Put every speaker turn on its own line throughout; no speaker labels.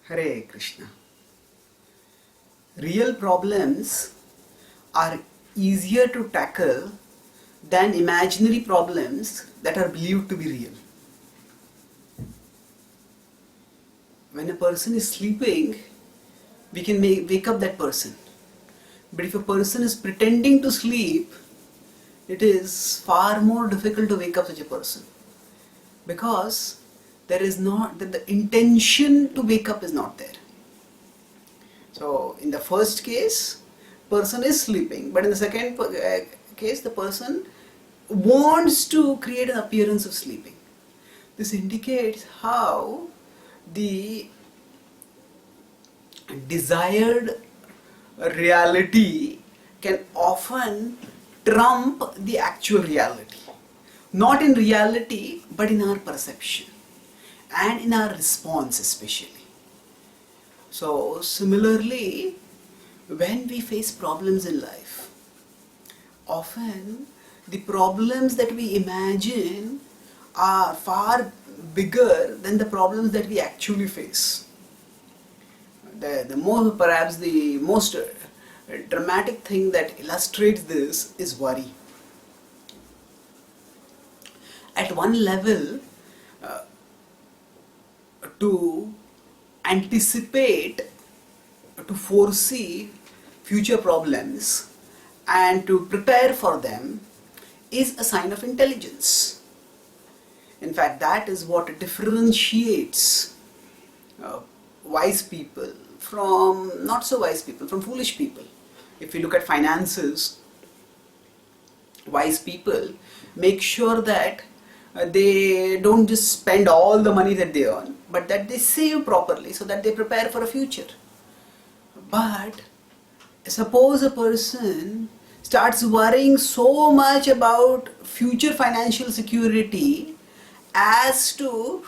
Hare Krishna. Real problems are easier to tackle than imaginary problems that are believed to be real. When a person is sleeping, we can wake up that person. But if a person is pretending to sleep, it is far more difficult to wake up such a person, because there is not the intention to wake up is not there. So in the first case, person is sleeping, but in the second case, the person wants to create an appearance of sleeping. This indicates how the desired reality can often trump the actual reality. Not in reality, but in our perception and in our response especially. So similarly, when we face problems in life, often the problems that we imagine are far bigger than the problems that we actually face. Perhaps the most dramatic thing that illustrates this is worry. At one level, to anticipate, to foresee future problems and to prepare for them is a sign of intelligence. In fact, that is what differentiates wise people from not so wise people, from foolish people. If we look at finances, wise people make sure that they don't just spend all the money that they earn, but that they save properly so that they prepare for a future. But suppose a person starts worrying so much about future financial security as to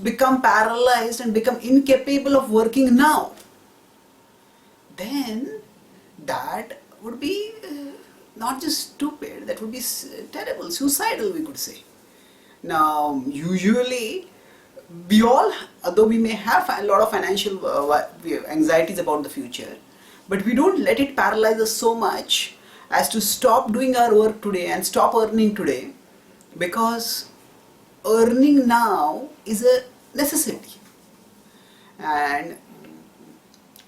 become paralyzed and become incapable of working now, then that would be not just stupid, that would be terrible, suicidal, we could say. Now, usually, we all, although we may have a lot of financial anxieties about the future, but we don't let it paralyze us so much as to stop doing our work today and stop earning today, because earning now is a necessity. And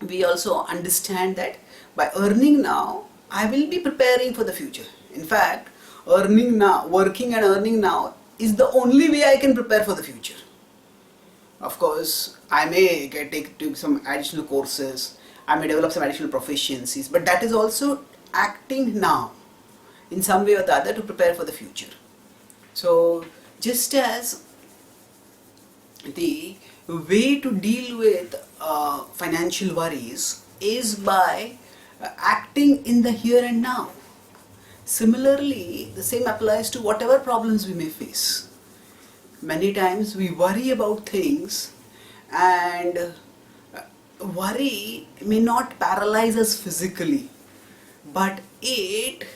we also understand that by earning now, I will be preparing for the future. In fact, earning now, working and earning now is the only way I can prepare for the future. Of course, I may take some additional courses, I may develop some additional proficiencies, but that is also acting now in some way or the other to prepare for the future. So, just as the way to deal with financial worries is by acting in the here and now, similarly, the same applies to whatever problems we may face. Many times we worry about things, and worry may not paralyze us physically, but it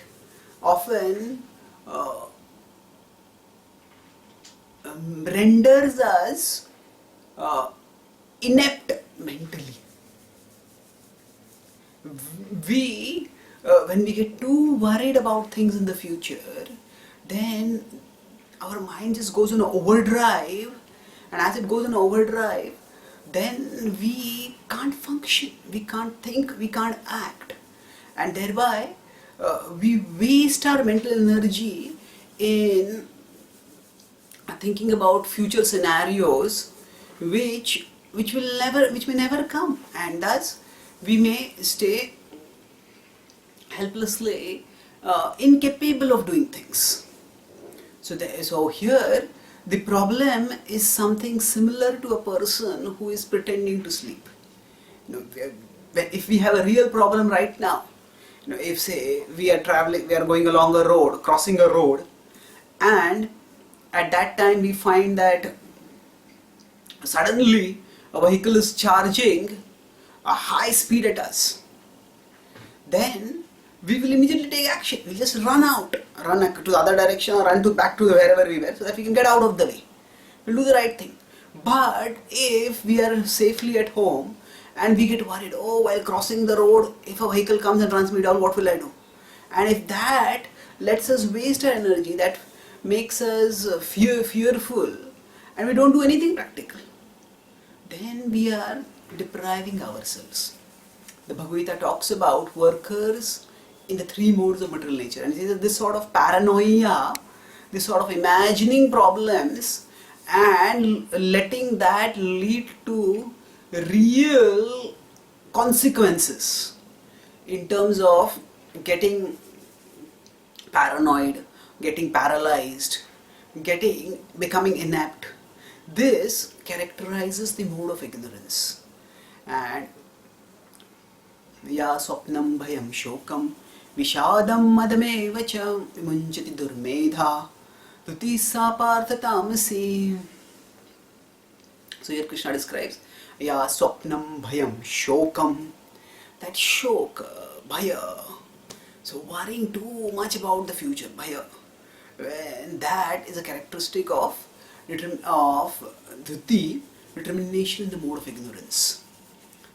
often renders us inept mentally. When we get too worried about things in the future, then our mind just goes on overdrive, and as it goes on overdrive, then we can't function, we can't think, we can't act, and thereby we waste our mental energy in thinking about future scenarios which may never come, and thus we may stay helplessly incapable of doing things. So here the problem is something similar to a person who is pretending to sleep. If we have a real problem right now, if say we are going along a road, crossing a road, and at that time we find that suddenly a vehicle is charging a high speed at us, then we will immediately take action. We'll just run to the other direction or run back to wherever we were, so that we can get out of the way. We'll do the right thing. But if we are safely at home and we get worried, oh, while crossing the road, if a vehicle comes and runs me down, what will I do? And if that lets us waste our energy, that makes us fearful, and we don't do anything practical, then we are depriving ourselves. The Bhagavad Gita talks about workers in the three modes of material nature, and it says that this sort of paranoia, this sort of imagining problems and letting that lead to real consequences in terms of getting paranoid, getting paralyzed, becoming inept. This characterizes the mode of ignorance. And ya swapnam bhayam shokam vishadam madameva cha vimunchati durmedha tuti sa partha tamasi. So here Krishna describes ya swapnam bhayam shokam, that shok, bhaya. So worrying too much about the future, bhaya. And that is a characteristic of dhiti, determination in the mode of ignorance.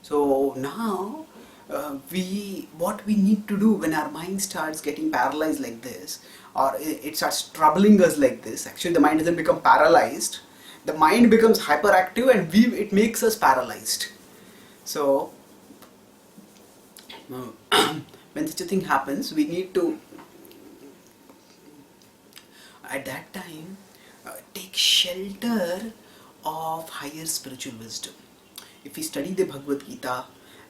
So now what we need to do when our mind starts getting paralyzed like this, or it starts troubling us like this, actually the mind doesn't become paralyzed, the mind becomes hyperactive and it makes us paralyzed. So when such a thing happens, we need to, at that time, take shelter of higher spiritual wisdom. If we study the Bhagavad Gita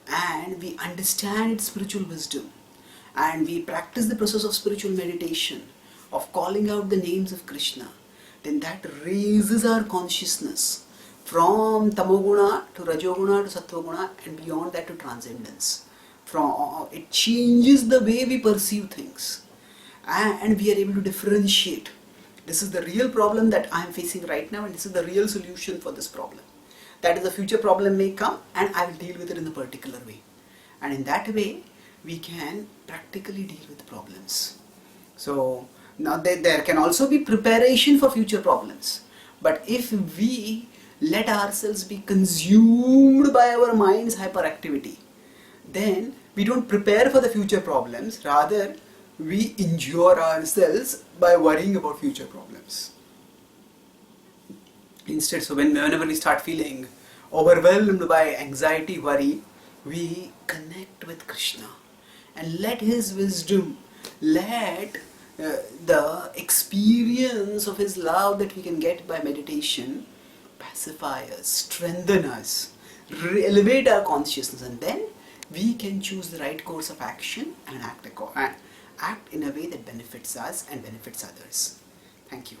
and we understand its spiritual wisdom, and we practice the process of spiritual meditation, of calling out the names of Krishna, then that raises our consciousness from tamoguna to rajoguna to sattvaguna, and beyond that to transcendence. It changes the way we perceive things, and we are able to differentiate. This is the real problem that I am facing right now, and this is the real solution for this problem. That is, the future problem may come and I will deal with it in a particular way. And in that way, we can practically deal with problems. So now there can also be preparation for future problems. But if we let ourselves be consumed by our mind's hyperactivity, then we don't prepare for the future problems, rather we injure ourselves by worrying about future problems. Instead, so whenever we start feeling overwhelmed by anxiety, worry, we connect with Krishna and let His wisdom, let the experience of His love that we can get by meditation pacify us, strengthen us, elevate our consciousness, and then we can choose the right course of action and act in a way that benefits us and benefits others. Thank you.